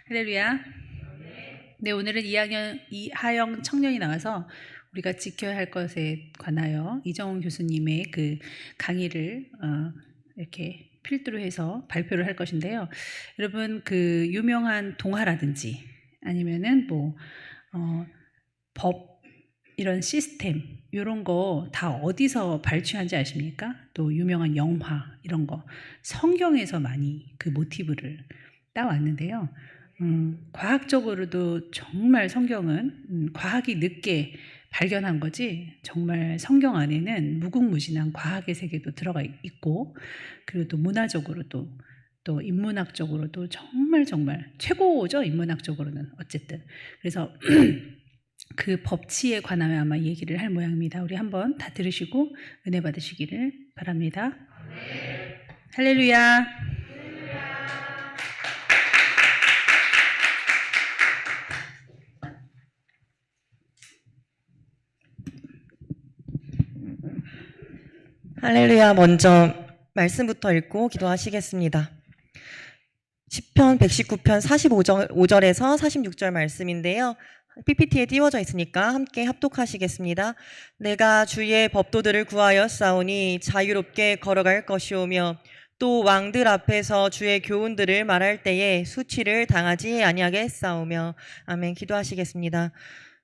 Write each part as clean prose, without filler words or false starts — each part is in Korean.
할렐루야. 네, 오늘은 2학년 이하영 청년이 나와서 우리가 지켜야 할 것에 관하여 이정훈 교수님의 그 강의를 이렇게 필두로 해서 발표를 할 것인데요. 여러분, 그 유명한 동화라든지 아니면은 법, 이런 시스템 이런 거 다 어디서 발췌한지 아십니까? 또 유명한 영화 이런 거 성경에서 많이 그 모티브를 따왔는데요. 과학적으로도 정말 성경은 과학이 늦게 발견한 거지, 정말 성경 안에는 무궁무진한 과학의 세계도 들어가 있고, 그리고 또 문화적으로도 또 인문학적으로도 정말 최고죠. 인문학적으로는 어쨌든. 그래서 그 법치에 관하여 아마 얘기를 할 모양입니다. 우리 한번 다 들으시고 은혜 받으시기를 바랍니다. 할렐루야. 할렐루야. 먼저 말씀부터 읽고 기도하시겠습니다. 시편 119편 45절에서 46절 말씀인데요. PPT에 띄워져 있으니까 함께 합독하시겠습니다. 내가 주의 법도들을 구하여 싸우니 자유롭게 걸어갈 것이오며 또 왕들 앞에서 주의 교훈들을 말할 때에 수치를 당하지 아니하게 싸우며. 아멘. 기도하시겠습니다.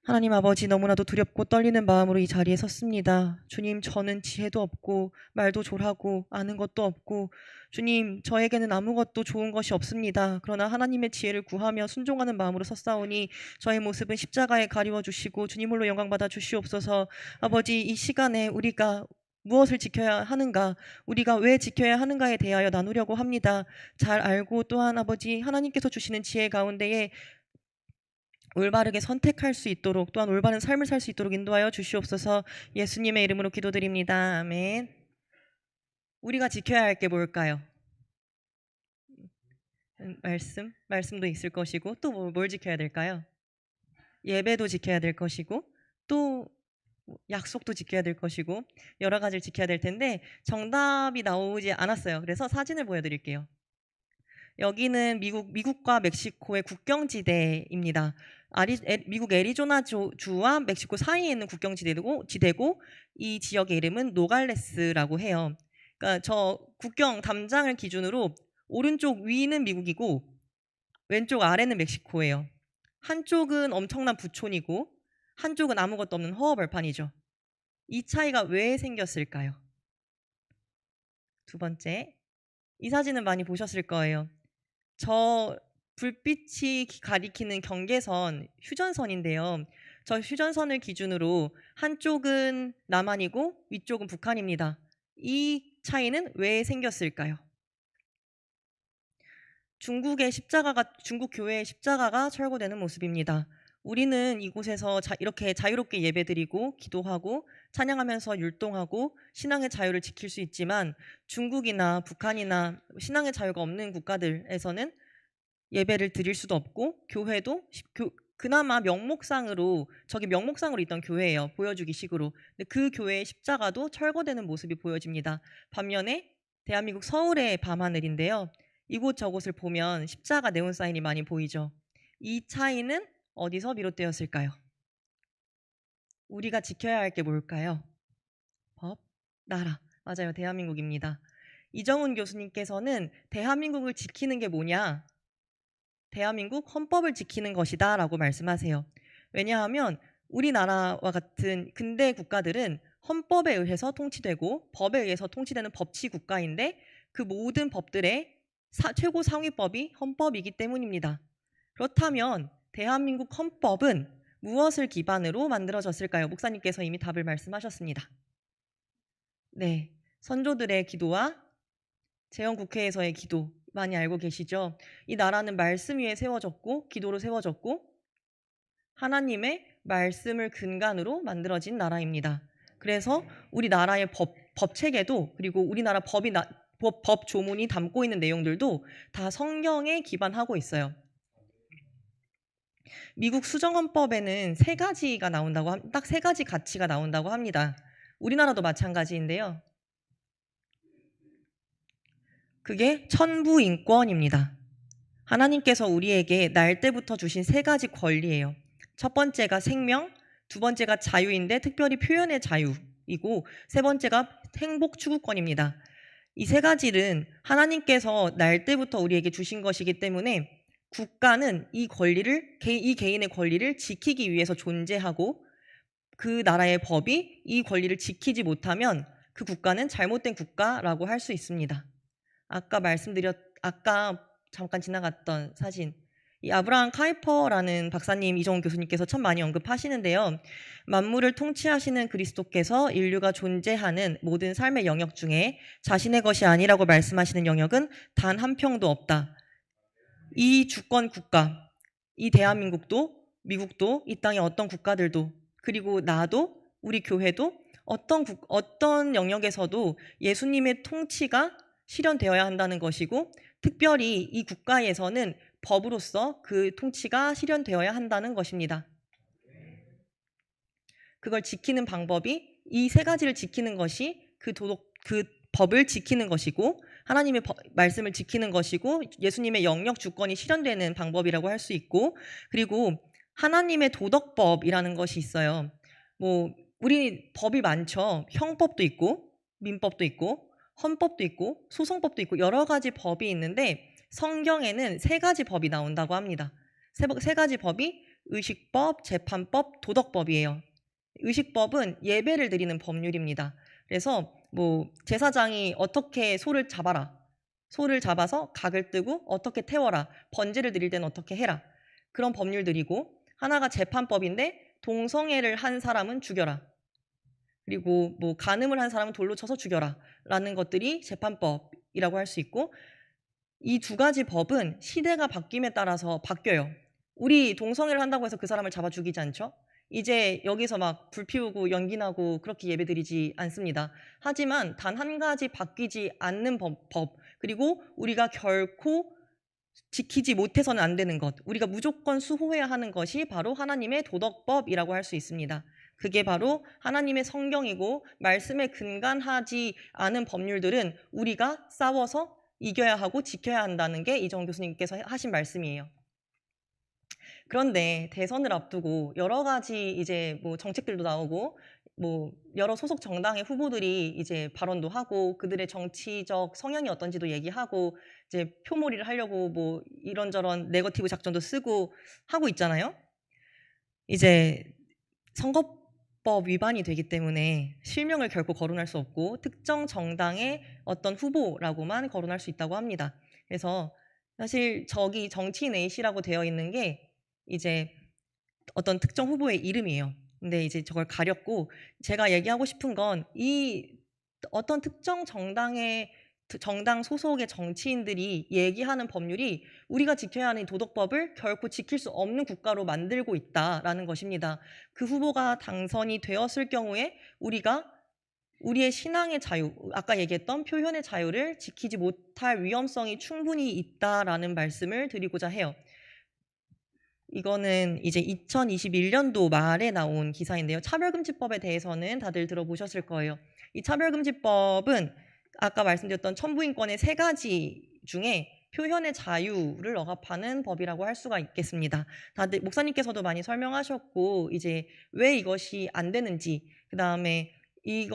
하나님 아버지, 너무나도 두렵고 떨리는 마음으로 이 자리에 섰습니다. 주님, 저는 지혜도 없고 말도 졸하고 아는 것도 없고, 주님, 저에게는 아무것도 좋은 것이 없습니다. 그러나 하나님의 지혜를 구하며 순종하는 마음으로 섰사오니 저의 모습은 십자가에 가리워 주시고 주님 홀로 영광 받아 주시옵소서. 아버지, 이 시간에 우리가 무엇을 지켜야 하는가, 우리가 왜 지켜야 하는가에 대하여 나누려고 합니다. 잘 알고 또한 아버지 하나님께서 주시는 지혜 가운데에 올바르게 선택할 수 있도록, 또한 올바른 삶을 살 수 있도록 인도하여 주시옵소서. 예수님의 이름으로 기도드립니다. 아멘. 우리가 지켜야 할 게 뭘까요? 말씀도 있을 것이고, 또 뭘 지켜야 될까요? 예배도 지켜야 될 것이고, 또 약속도 지켜야 될 것이고, 여러 가지를 지켜야 될 텐데 정답이 나오지 않았어요. 그래서 사진을 보여드릴게요. 여기는 미국과 멕시코의 국경지대입니다. 미국 애리조나 주와 멕시코 사이에 있는 국경지대고, 이 지역의 이름은 노갈레스라고 해요. 그러니까 저 국경 담장을 기준으로 오른쪽 위는 미국이고 왼쪽 아래는 멕시코예요. 한쪽은 엄청난 부촌이고 한쪽은 아무것도 없는 허허벌판이죠. 이 차이가 왜 생겼을까요? 두 번째, 이 사진은 많이 보셨을 거예요. 저 불빛이 가리키는 경계선, 휴전선인데요. 저 휴전선을 기준으로 한쪽은 남한이고 위쪽은 북한입니다. 이 차이는 왜 생겼을까요? 중국 교회의 십자가가 철거되는 모습입니다. 우리는 이곳에서 이렇게 자유롭게 예배드리고 기도하고 찬양하면서 율동하고 신앙의 자유를 지킬 수 있지만, 중국이나 북한이나 신앙의 자유가 없는 국가들에서는 예배를 드릴 수도 없고, 교회도 그나마 명목상으로, 저기 명목상으로 있던 교회예요. 보여주기 식으로. 근데 그 교회의 십자가도 철거되는 모습이 보여집니다. 반면에 대한민국 서울의 밤하늘인데요. 이곳저곳을 보면 십자가 네온 사인이 많이 보이죠. 이 차이는 어디서 비롯되었을까요? 우리가 지켜야 할 게 뭘까요? 법, 나라. 맞아요. 대한민국입니다. 이정훈 교수님께서는 대한민국을 지키는 게 뭐냐? 대한민국 헌법을 지키는 것이다 라고 말씀하세요. 왜냐하면 우리나라와 같은 근대 국가들은 헌법에 의해서 통치되고 법에 의해서 통치되는 법치 국가인데, 그 모든 법들의 최고 상위법이 헌법이기 때문입니다. 그렇다면 대한민국 헌법은 무엇을 기반으로 만들어졌을까요? 목사님께서 이미 답을 말씀하셨습니다. 네, 선조들의 기도와 재헌국회에서의 기도 많이 알고 계시죠? 이 나라는 말씀 위에 세워졌고 기도로 세워졌고 하나님의 말씀을 근간으로 만들어진 나라입니다. 그래서 우리나라의 법 체계도, 그리고 우리나라 법 조문이 담고 있는 내용들도 다 성경에 기반하고 있어요. 미국 수정헌법에는 딱 세 가지 가치가 나온다고 합니다. 우리나라도 마찬가지인데요. 그게 천부인권입니다. 하나님께서 우리에게 날 때부터 주신 세 가지 권리예요. 첫 번째가 생명, 두 번째가 자유인데 특별히 표현의 자유이고 세 번째가 행복 추구권입니다. 이 세 가지는 하나님께서 날 때부터 우리에게 주신 것이기 때문에 국가는 이 개인의 권리를 지키기 위해서 존재하고 그 나라의 법이 이 권리를 지키지 못하면 그 국가는 잘못된 국가라고 할 수 있습니다. 아까 잠깐 지나갔던 사진. 이 아브라함 카이퍼라는 박사님, 이정훈 교수님께서 참 많이 언급하시는데요. 만물을 통치하시는 그리스도께서 인류가 존재하는 모든 삶의 영역 중에 자신의 것이 아니라고 말씀하시는 영역은 단 한 평도 없다. 이 주권 국가, 이 대한민국도, 미국도, 이 땅의 어떤 국가들도, 그리고 나도, 우리 교회도 어떤 영역에서도 예수님의 통치가 실현되어야 한다는 것이고, 특별히 이 국가에서는 법으로서 그 통치가 실현되어야 한다는 것입니다. 그걸 지키는 방법이 이 세 가지를 지키는 것이 그 법을 지키는 것이고 하나님의 말씀을 지키는 것이고 예수님의 영역 주권이 실현되는 방법이라고 할 수 있고 그리고 하나님의 도덕법이라는 것이 있어요. 우리 법이 많죠. 형법도 있고 민법도 있고 헌법도 있고 소송법도 있고 여러 가지 법이 있는데 성경에는 세 가지 법이 나온다고 합니다. 세 가지 법이 의식법, 재판법, 도덕법이에요. 의식법은 예배를 드리는 법률입니다. 그래서 제사장이 어떻게 소를 잡아서 각을 뜨고 어떻게 태워라, 번제를 드릴 때는 어떻게 해라, 그런 법률들이고, 하나가 재판법인데 동성애를 한 사람은 죽여라, 그리고 간음을 한 사람은 돌로 쳐서 죽여라 라는 것들이 재판법이라고 할 수 있고, 이 두 가지 법은 시대가 바뀜에 따라서 바뀌어요. 우리 동성애를 한다고 해서 그 사람을 잡아 죽이지 않죠? 이제 여기서 막 불 피우고 연기 나고 그렇게 예배드리지 않습니다. 하지만 단 한 가지 바뀌지 않는 법, 그리고 우리가 결코 지키지 못해서는 안 되는 것, 우리가 무조건 수호해야 하는 것이 바로 하나님의 도덕법이라고 할 수 있습니다. 그게 바로 하나님의 성경이고 말씀에 근간하지 않은 법률들은 우리가 싸워서 이겨야 하고 지켜야 한다는 게 이정훈 교수님께서 하신 말씀이에요. 그런데 대선을 앞두고 여러 가지 이제 정책들도 나오고 여러 소속 정당의 후보들이 이제 발언도 하고 그들의 정치적 성향이 어떤지도 얘기하고 이제 표몰이를 하려고 이런저런 네거티브 작전도 쓰고 하고 있잖아요. 이제 선거법 위반이 되기 때문에 실명을 결코 거론할 수 없고 특정 정당의 어떤 후보라고만 거론할 수 있다고 합니다. 그래서 사실 저기 정치인 A씨라고 되어 있는 게 이제 어떤 특정 후보의 이름이에요. 근데 이제 저걸 가렸고, 제가 얘기하고 싶은 건 이 어떤 특정 정당 소속의 정치인들이 얘기하는 법률이 우리가 지켜야 하는 도덕법을 결코 지킬 수 없는 국가로 만들고 있다라는 것입니다. 그 후보가 당선이 되었을 경우에 우리가 우리의 신앙의 자유, 아까 얘기했던 표현의 자유를 지키지 못할 위험성이 충분히 있다라는 말씀을 드리고자 해요. 이거는 이제 2021년도 말에 나온 기사인데요. 차별금지법에 대해서는 다들 들어보셨을 거예요. 이 차별금지법은 아까 말씀드렸던 천부인권의 세 가지 중에 표현의 자유를 억압하는 법이라고 할 수가 있겠습니다. 다들 목사님께서도 많이 설명하셨고 이제 왜 이것이 안 되는지, 그다음에 이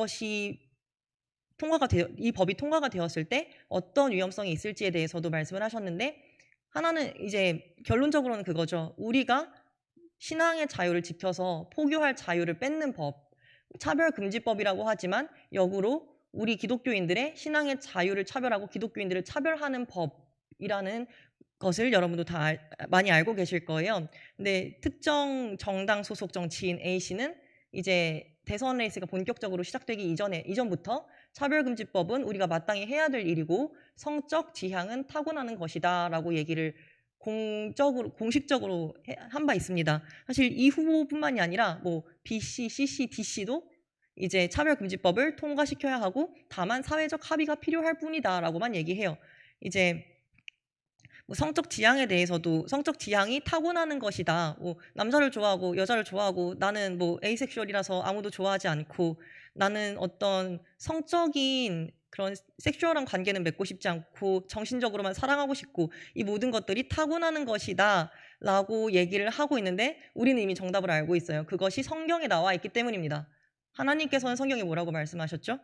법이 통과가 되었을 때 어떤 위험성이 있을지에 대해서도 말씀을 하셨는데, 하나는 이제 결론적으로는 그거죠. 우리가 신앙의 자유를 지켜서 포교할 자유를 뺏는 법, 차별금지법이라고 하지만 역으로 우리 기독교인들의 신앙의 자유를 차별하고 기독교인들을 차별하는 법이라는 것을 여러분도 다 많이 알고 계실 거예요. 근데 특정 정당 소속 정치인 A씨는 이제 대선 레이스가 본격적으로 시작되기 이전부터 차별금지법은 우리가 마땅히 해야 될 일이고 성적 지향은 타고나는 것이다 라고 얘기를 공식적으로 한 바 있습니다. 사실 이 후보뿐만이 아니라 BC, CC, DC도 이제 차별금지법을 통과시켜야 하고 다만 사회적 합의가 필요할 뿐이다 라고만 얘기해요. 이제 성적 지향에 대해서도 성적 지향이 타고나는 것이다. 남자를 좋아하고 여자를 좋아하고 나는 에이섹슈얼이라서 아무도 좋아하지 않고 나는 어떤 성적인 그런 섹슈얼한 관계는 맺고 싶지 않고 정신적으로만 사랑하고 싶고 이 모든 것들이 타고나는 것이다 라고 얘기를 하고 있는데 우리는 이미 정답을 알고 있어요. 그것이 성경에 나와 있기 때문입니다. 하나님께서는 성경에 뭐라고 말씀하셨죠?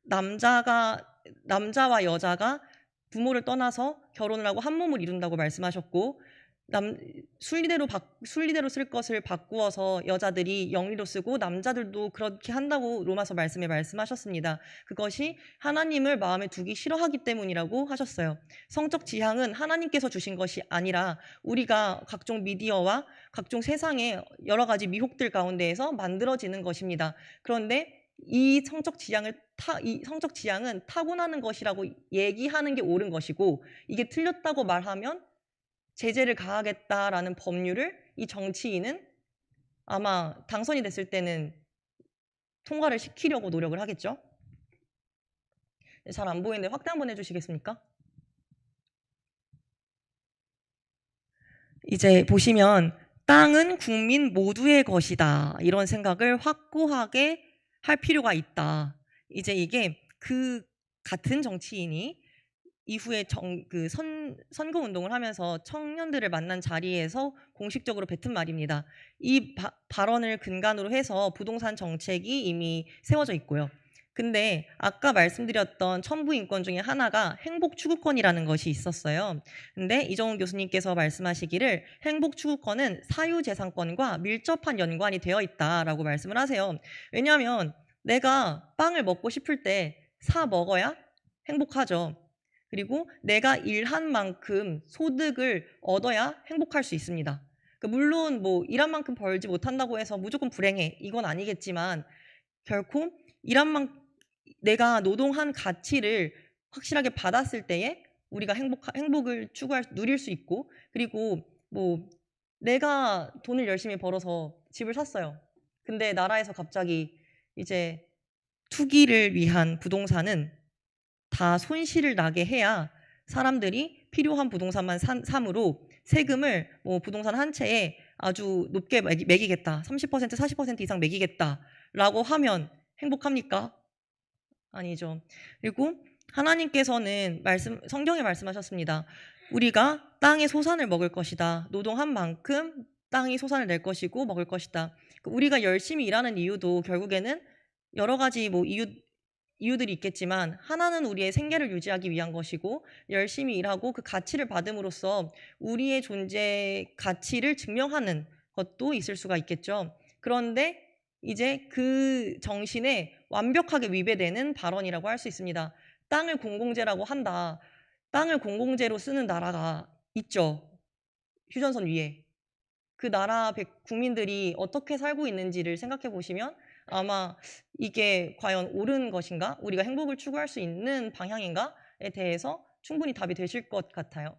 남자와 여자가 부모를 떠나서 결혼을 하고 한 몸을 이룬다고 말씀하셨고 순리대로 쓸 것을 바꾸어서 여자들이 영리로 쓰고 남자들도 그렇게 한다고 로마서 말씀에 말씀하셨습니다. 그것이 하나님을 마음에 두기 싫어하기 때문이라고 하셨어요. 성적 지향은 하나님께서 주신 것이 아니라 우리가 각종 미디어와 각종 세상의 여러 가지 미혹들 가운데에서 만들어지는 것입니다. 그런데 이 성적 지향은 타고나는 것이라고 얘기하는 게 옳은 것이고 이게 틀렸다고 말하면 제재를 가하겠다라는 법률을 이 정치인은 아마 당선이 됐을 때는 통과를 시키려고 노력을 하겠죠. 잘 안 보이는데 확대 한번 해주시겠습니까? 이제 보시면 땅은 국민 모두의 것이다. 이런 생각을 확고하게 할 필요가 있다. 이제 이게 그 같은 정치인이 이후에 선거 운동을 하면서 청년들을 만난 자리에서 공식적으로 뱉은 말입니다. 이 발언을 근간으로 해서 부동산 정책이 이미 세워져 있고요. 근데 아까 말씀드렸던 첨부 인권 중에 하나가 행복 추구권이라는 것이 있었어요. 근데 이정훈 교수님께서 말씀하시기를 행복 추구권은 사유재산권과 밀접한 연관이 되어 있다라고 말씀을 하세요. 왜냐하면 내가 빵을 먹고 싶을 때 사 먹어야 행복하죠. 그리고 내가 일한 만큼 소득을 얻어야 행복할 수 있습니다. 물론 뭐 일한 만큼 벌지 못한다고 해서 무조건 불행해 이건 아니겠지만 결코 내가 노동한 가치를 확실하게 받았을 때에 우리가 행복을 누릴 수 있고 그리고 뭐 내가 돈을 열심히 벌어서 집을 샀어요. 근데 나라에서 갑자기 이제 투기를 위한 부동산은 다 손실을 나게 해야 사람들이 필요한 부동산만 삼으로 세금을 뭐 부동산 한 채에 아주 높게 매기겠다. 30% 40% 이상 매기겠다라고 하면 행복합니까? 아니죠. 그리고 하나님께서는 성경에 말씀하셨습니다. 우리가 땅의 소산을 먹을 것이다. 노동한 만큼 땅이 소산을 낼 것이고 먹을 것이다. 우리가 열심히 일하는 이유도 결국에는 여러 가지 뭐 이유들이 있겠지만 하나는 우리의 생계를 유지하기 위한 것이고 열심히 일하고 그 가치를 받음으로써 우리의 존재 가치를 증명하는 것도 있을 수가 있겠죠. 그런데 이제 그 정신에 완벽하게 위배되는 발언이라고 할 수 있습니다. 땅을 공공재라고 한다. 땅을 공공재로 쓰는 나라가 있죠. 휴전선 위에. 그 나라 국민들이 어떻게 살고 있는지를 생각해 보시면 아마 이게 과연 옳은 것인가? 우리가 행복을 추구할 수 있는 방향인가에 대해서 충분히 답이 되실 것 같아요.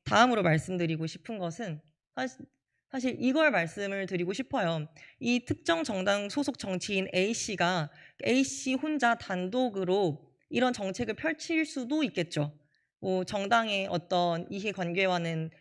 다음으로 말씀드리고 싶은 것은 사실 이걸 말씀을 드리고 싶어요. 이 특정 정당 소속 정치인 A씨가 A씨 혼자 단독으로 이런 정책을 펼칠 수도 있겠죠. 뭐 정당의 어떤 이해관계와는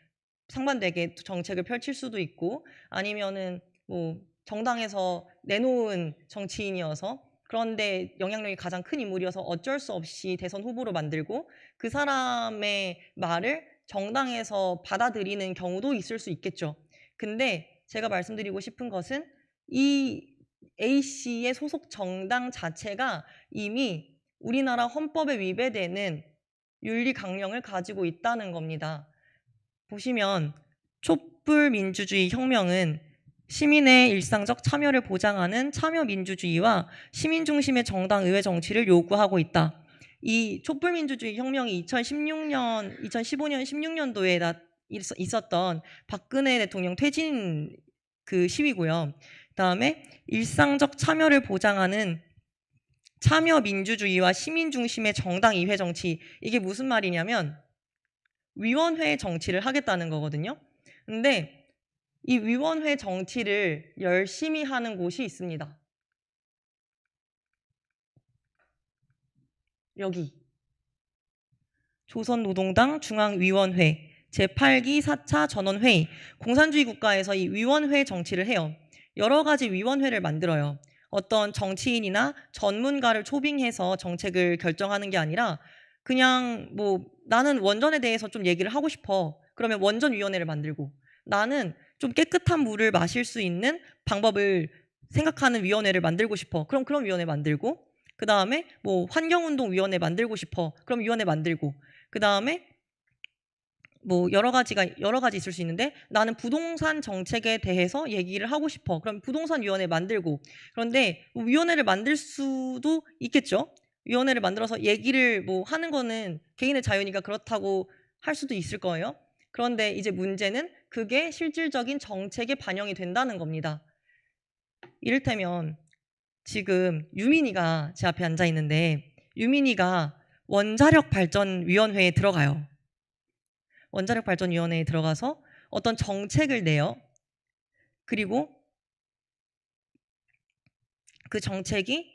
상반되게 정책을 펼칠 수도 있고 아니면은 뭐 정당에서 내놓은 정치인이어서 그런데 영향력이 가장 큰 인물이어서 어쩔 수 없이 대선 후보로 만들고 그 사람의 말을 정당에서 받아들이는 경우도 있을 수 있겠죠. 근데 제가 말씀드리고 싶은 것은 이 A씨의 소속 정당 자체가 이미 우리나라 헌법에 위배되는 윤리 강령을 가지고 있다는 겁니다. 보시면 촛불민주주의 혁명은 시민의 일상적 참여를 보장하는 참여민주주의와 시민중심의 정당 의회 정치를 요구하고 있다. 이 촛불민주주의 혁명이 2015년, 16년도에 있었던 박근혜 대통령 퇴진 그 시위고요. 그다음에 일상적 참여를 보장하는 참여민주주의와 시민중심의 정당 의회 정치 이게 무슨 말이냐면 위원회 정치를 하겠다는 거거든요. 근데 이 위원회 정치를 열심히 하는 곳이 있습니다. 여기 조선노동당 중앙위원회 제8기 4차 전원회의 공산주의 국가에서 이 위원회 정치를 해요. 여러 가지 위원회를 만들어요. 어떤 정치인이나 전문가를 초빙해서 정책을 결정하는 게 아니라 그냥 뭐 나는 원전에 대해서 좀 얘기를 하고 싶어. 그러면 원전위원회를 만들고 나는 좀 깨끗한 물을 마실 수 있는 방법을 생각하는 위원회를 만들고 싶어. 그럼 그런 위원회 만들고 그다음에 뭐 환경운동위원회 만들고 싶어. 그럼 위원회 만들고 그다음에 뭐 여러 가지 있을 수 있는데 나는 부동산 정책에 대해서 얘기를 하고 싶어. 그럼 부동산 위원회 만들고 그런데 뭐 위원회를 만들 수도 있겠죠. 위원회를 만들어서 얘기를 뭐 하는 거는 개인의 자유니까 그렇다고 할 수도 있을 거예요. 그런데 이제 문제는 그게 실질적인 정책에 반영이 된다는 겁니다. 이를테면 지금 유민이가 제 앞에 앉아 있는데 유민이가 원자력 발전위원회에 들어가요. 원자력 발전위원회에 들어가서 어떤 정책을 내요. 그리고 그 정책이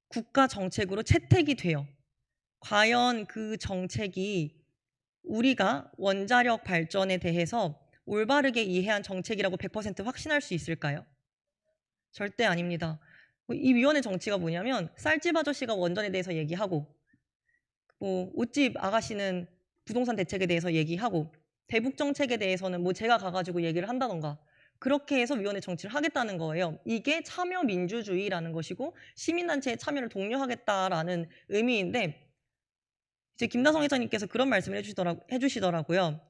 국가 정책으로 채택이 돼요. 과연 그 정책이 우리가 원자력 발전에 대해서 올바르게 이해한 정책이라고 100% 확신할 수 있을까요? 절대 아닙니다. 이 위원회 정치가 뭐냐면 쌀집 아저씨가 원전에 대해서 얘기하고 뭐 옷집 아가씨는 부동산 대책에 대해서 얘기하고 대북 정책에 대해서는 뭐 제가 가가지고 얘기를 한다던가 그렇게 해서 위원회 정치를 하겠다는 거예요. 이게 참여 민주주의라는 것이고 시민단체의 참여를 독려하겠다라는 의미인데 이제 김다성 회장님께서 그런 말씀을 해주시더라고요.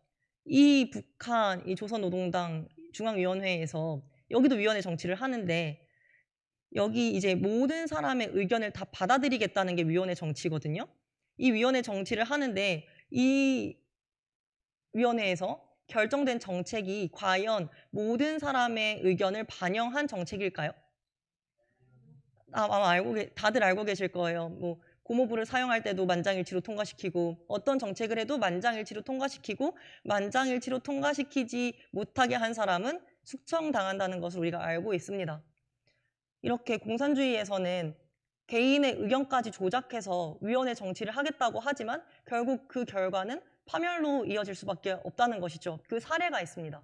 이 북한 이 조선노동당 중앙위원회에서 여기도 위원회 정치를 하는데 여기 이제 모든 사람의 의견을 다 받아들이겠다는 게 위원회 정치거든요. 이 위원회 정치를 하는데 이 위원회에서 결정된 정책이 과연 모든 사람의 의견을 반영한 정책일까요? 아마 다들 알고 계실 거예요. 뭐 고모부를 사용할 때도 만장일치로 통과시키고 어떤 정책을 해도 만장일치로 통과시키고 만장일치로 통과시키지 못하게 한 사람은 숙청당한다는 것을 우리가 알고 있습니다. 이렇게 공산주의에서는 개인의 의견까지 조작해서 위원회 정치를 하겠다고 하지만 결국 그 결과는 파멸로 이어질 수밖에 없다는 것이죠. 그 사례가 있습니다.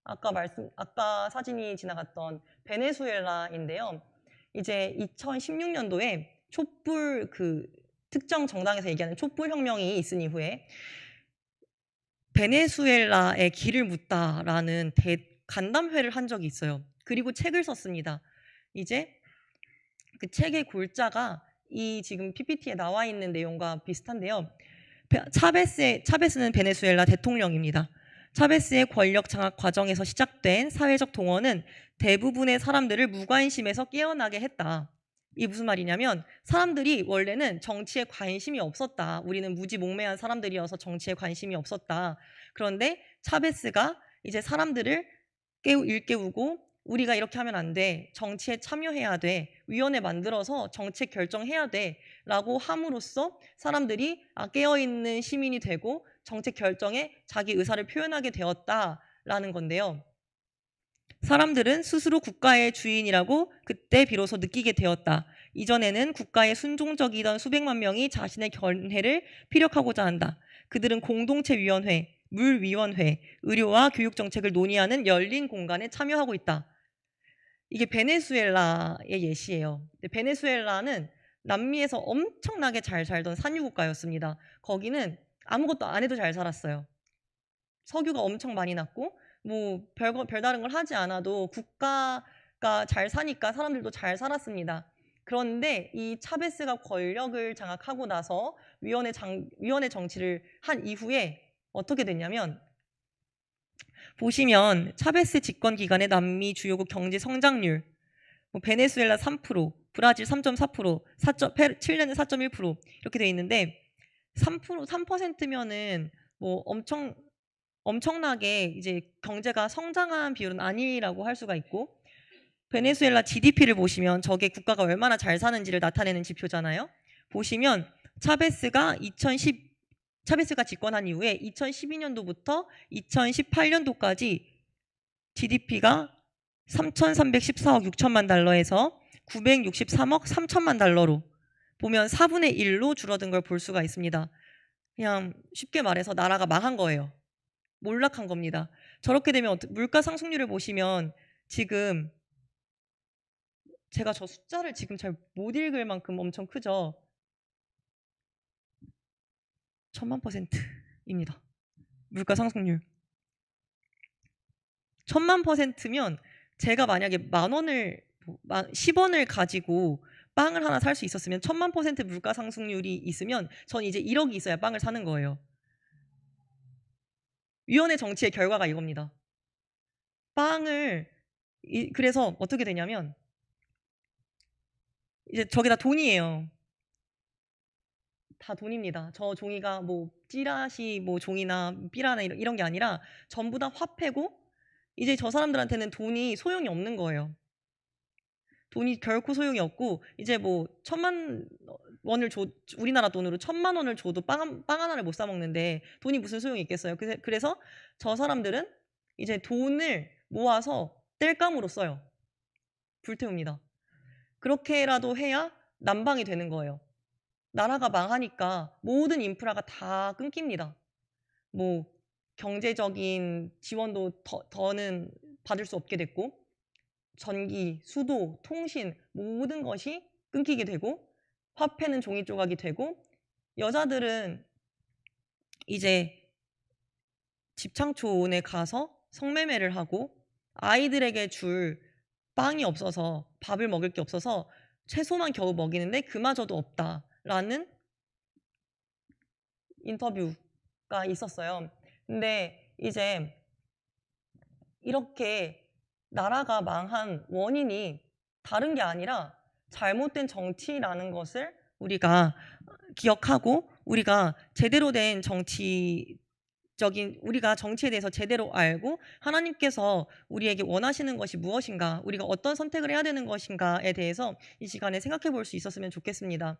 아까 사진이 지나갔던 베네수엘라인데요. 이제 2016년도에 촛불 특정 정당에서 얘기하는 촛불 혁명이 있은 이후에 베네수엘라의 길을 묻다라는 간담회를 한 적이 있어요. 그리고 책을 썼습니다. 이제 그 책의 골자가 이 지금 PPT에 나와 있는 내용과 비슷한데요. 차베스는 베네수엘라 대통령입니다. 차베스의 권력 장악 과정에서 시작된 사회적 동원은 대부분의 사람들을 무관심에서 깨어나게 했다. 이 무슨 말이냐면 사람들이 원래는 정치에 관심이 없었다. 우리는 무지몽매한 사람들이어서 정치에 관심이 없었다. 그런데 차베스가 이제 사람들을 일깨우고 우리가 이렇게 하면 안 돼. 정치에 참여해야 돼. 위원회 만들어서 정책 결정해야 돼. 라고 함으로써 사람들이 깨어있는 시민이 되고 정책 결정에 자기 의사를 표현하게 되었다라는 건데요. 사람들은 스스로 국가의 주인이라고 그때 비로소 느끼게 되었다. 이전에는 국가에 순종적이던 수백만 명이 자신의 견해를 피력하고자 한다. 그들은 공동체위원회, 물위원회, 의료와 교육정책을 논의하는 열린 공간에 참여하고 있다. 이게 베네수엘라의 예시예요. 베네수엘라는 남미에서 엄청나게 잘 살던 산유국가였습니다. 거기는 아무것도 안 해도 잘 살았어요. 석유가 엄청 많이 났고 뭐 별다른 걸 하지 않아도 국가가 잘 사니까 사람들도 잘 살았습니다. 그런데 이 차베스가 권력을 장악하고 나서 위원회 정치를 한 이후에 어떻게 됐냐면 보시면 차베스 집권 기간의 남미 주요국 경제 성장률 베네수엘라 3%, 브라질 3.4%, 7년에 4.1% 이렇게 돼 있는데 3%면은 뭐 엄청나게 이제 경제가 성장한 비율은 아니라고 할 수가 있고 베네수엘라 GDP를 보시면 저게 국가가 얼마나 잘 사는지를 나타내는 지표잖아요. 보시면 차베스가 집권한 이후에 2012년도부터 2018년도까지 GDP가 3,314억 6천만 달러에서 963억 3천만 달러로 보면 4분의 1로 줄어든 걸 볼 수가 있습니다. 그냥 쉽게 말해서 나라가 망한 거예요. 몰락한 겁니다. 저렇게 되면 물가 상승률을 보시면 지금 제가 저 숫자를 지금 잘 못 읽을 만큼 엄청 크죠. 1000만%입니다. 물가 상승률. 1000만%면 제가 만약에 10원을 가지고 빵을 하나 살 수 있었으면 1000만% 물가 상승률이 있으면 전 이제 1억이 있어야 빵을 사는 거예요. 위원회 정치의 결과가 이겁니다. 그래서 어떻게 되냐면 이제 저게 다 돈이에요. 다 돈입니다. 저 종이가 뭐 찌라시 뭐 종이나 삐라나 이런 게 아니라 전부 다 화폐고 이제 저 사람들한테는 돈이 소용이 없는 거예요. 돈이 결코 소용이 없고 이제 뭐 1000만 원을 우리나라 돈으로 1000만 원을 줘도 빵 하나를 못 사 먹는데 돈이 무슨 소용이 있겠어요. 그래서 저 사람들은 이제 돈을 모아서 땔감으로 써요. 불태웁니다. 그렇게라도 해야 난방이 되는 거예요. 나라가 망하니까 모든 인프라가 다 끊깁니다. 뭐 경제적인 지원도 더는 받을 수 없게 됐고 전기, 수도, 통신 모든 것이 끊기게 되고 화폐는 종이 조각이 되고 여자들은 이제 집창초원에 가서 성매매를 하고 아이들에게 줄 빵이 없어서 밥을 먹을 게 없어서 채소만 겨우 먹이는데 그마저도 없다라는 인터뷰가 있었어요. 근데 이제 이렇게 나라가 망한 원인이 다른 게 아니라 잘못된 정치라는 것을 우리가 기억하고 우리가 제대로 된 우리가 정치에 대해서 제대로 알고 하나님께서 우리에게 원하시는 것이 무엇인가, 우리가 어떤 선택을 해야 되는 것인가에 대해서 이 시간에 생각해 볼 수 있었으면 좋겠습니다.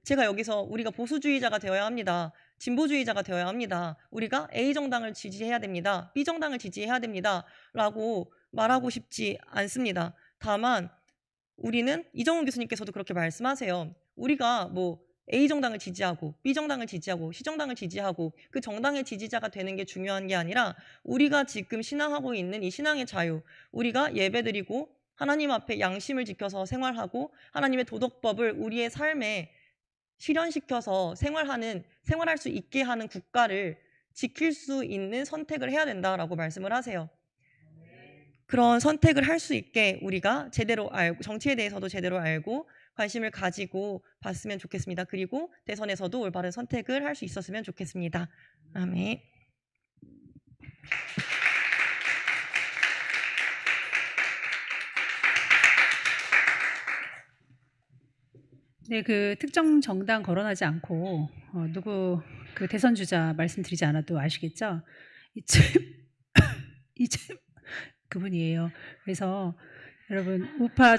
제가 여기서 우리가 보수주의자가 되어야 합니다. 진보주의자가 되어야 합니다. 우리가 A정당을 지지해야 됩니다. B정당을 지지해야 됩니다. 라고 말하고 싶지 않습니다. 다만 우리는 이정훈 교수님께서도 그렇게 말씀하세요. 우리가 A정당을 지지하고 B정당을 지지하고 C정당을 지지하고 그 정당의 지지자가 되는 게 중요한 게 아니라 우리가 지금 신앙하고 있는 이 신앙의 자유, 우리가 예배드리고 하나님 앞에 양심을 지켜서 생활하고 하나님의 도덕법을 우리의 삶에 실현시켜서 생활할 수 있게 하는 국가를 지킬 수 있는 선택을 해야 된다라고 말씀을 하세요. 그런 선택을 할 수 있게 우리가 제대로 알고 정치에 대해서도 제대로 알고 관심을 가지고 봤으면 좋겠습니다. 그리고 대선에서도 올바른 선택을 할 수 있었으면 좋겠습니다. 아멘. 네, 그 특정 정당 거론하지 않고 누구 그 대선 주자 말씀드리지 않아도 아시겠죠? 이쯤 그분이에요. 그래서 여러분 우파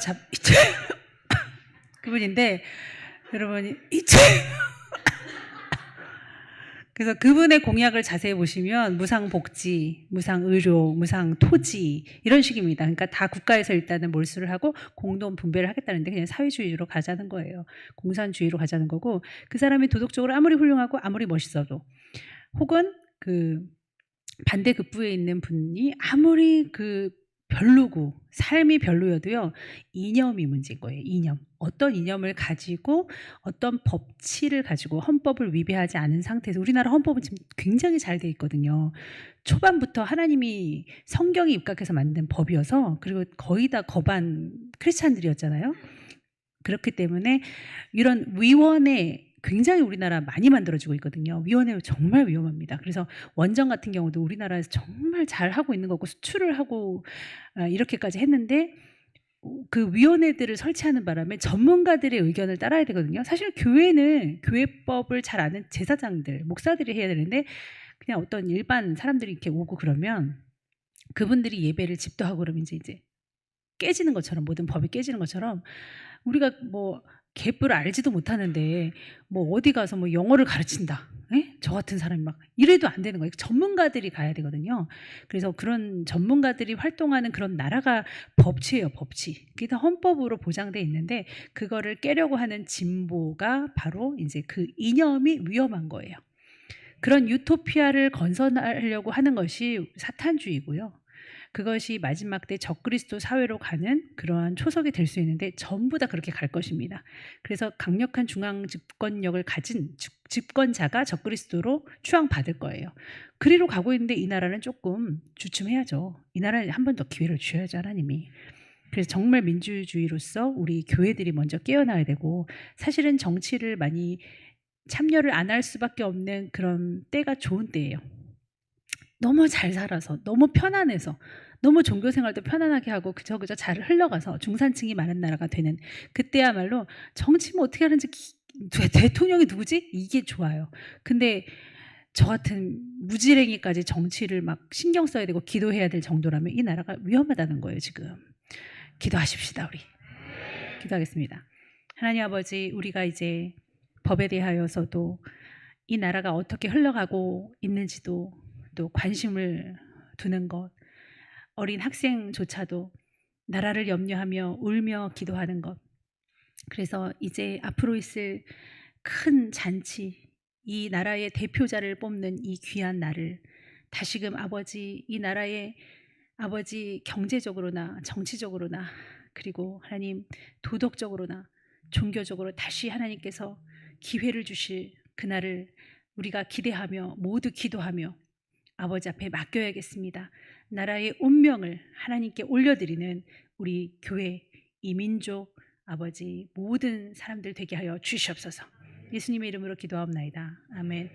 그분인데 여러분 그래서 그분의 공약을 자세히 보시면 무상복지, 무상의료, 무상토지 이런 식입니다. 그러니까 다 국가에서 일단은 몰수를 하고 공동 분배를 하겠다는데 그냥 사회주의로 가자는 거예요. 공산주의로 가자는 거고 그 사람이 도덕적으로 아무리 훌륭하고 아무리 멋있어도 혹은 그 반대급부에 있는 분이 아무리 별로고 삶이 별로여도요. 이념이 문제인 거예요. 이념. 어떤 이념을 가지고 어떤 법치를 가지고 헌법을 위배하지 않은 상태에서 우리나라 헌법은 지금 굉장히 잘 돼 있거든요. 초반부터 하나님이 성경에 입각해서 만든 법이어서 그리고 거의 다 거반 크리스찬들이었잖아요. 그렇기 때문에 이런 위원회 굉장히 우리나라 많이 만들어지고 있거든요. 위원회 정말 위험합니다. 그래서 원전 같은 경우도 우리나라에서 정말 잘하고 있는 거고 수출을 하고 이렇게까지 했는데 그 위원회들을 설치하는 바람에 전문가들의 의견을 따라야 되거든요. 사실 교회는 교회법을 잘 아는 제사장들, 목사들이 해야 되는데 그냥 어떤 일반 사람들이 이렇게 오고 그러면 그분들이 예배를 집도하고 그러면 이제 깨지는 것처럼 모든 법이 깨지는 것처럼 우리가 개뿔을 알지도 못하는데 어디 가서 영어를 가르친다. 저 같은 사람이 막 이래도 안 되는 거예요. 전문가들이 가야 되거든요. 그래서 그런 전문가들이 활동하는 그런 나라가 법치예요. 법치. 그게 다 헌법으로 보장돼 있는데 그거를 깨려고 하는 진보가 바로 이제 그 이념이 위험한 거예요. 그런 유토피아를 건설하려고 하는 것이 사탄주의고요. 그것이 마지막 때 적그리스도 사회로 가는 그러한 초석이 될 수 있는데 전부 다 그렇게 갈 것입니다. 그래서 강력한 중앙 집권력을 가진 집권자가 적그리스도로 추앙받을 거예요. 그리로 가고 있는데 이 나라는 조금 주춤해야죠. 이 나라에 한 번 더 기회를 주셔야죠, 하나님이. 그래서 정말 민주주의로서 우리 교회들이 먼저 깨어나야 되고, 사실은 정치를 많이 참여를 안 할 수밖에 없는 그런 때가 좋은 때예요. 너무 잘 살아서, 너무 편안해서, 너무 종교 생활도 편안하게 하고 그저 잘 흘러가서 중산층이 많은 나라가 되는 그때야말로 정치 뭐 어떻게 하는지 대통령이 누구지? 이게 좋아요. 근데 저 같은 무지랭이까지 정치를 막 신경 써야 되고 기도해야 될 정도라면 이 나라가 위험하다는 거예요, 지금. 기도하십시다, 우리. 기도하겠습니다. 하나님 아버지, 우리가 이제 법에 대하여서도 이 나라가 어떻게 흘러가고 있는지도 또 관심을 두는 것, 어린 학생조차도 나라를 염려하며 울며 기도하는 것. 그래서 이제 앞으로 있을 큰 잔치, 이 나라의 대표자를 뽑는 이 귀한 날을 다시금 아버지, 이 나라의 아버지 경제적으로나 정치적으로나 그리고 하나님 도덕적으로나 종교적으로 다시 하나님께서 기회를 주실 그날을 우리가 기대하며 모두 기도하며 아버지 앞에 맡겨야겠습니다. 나라의 운명을 하나님께 올려드리는 우리 교회, 이 민족, 아버지 모든 사람들 되게 하여 주시옵소서. 예수님의 이름으로 기도하옵나이다. 아멘.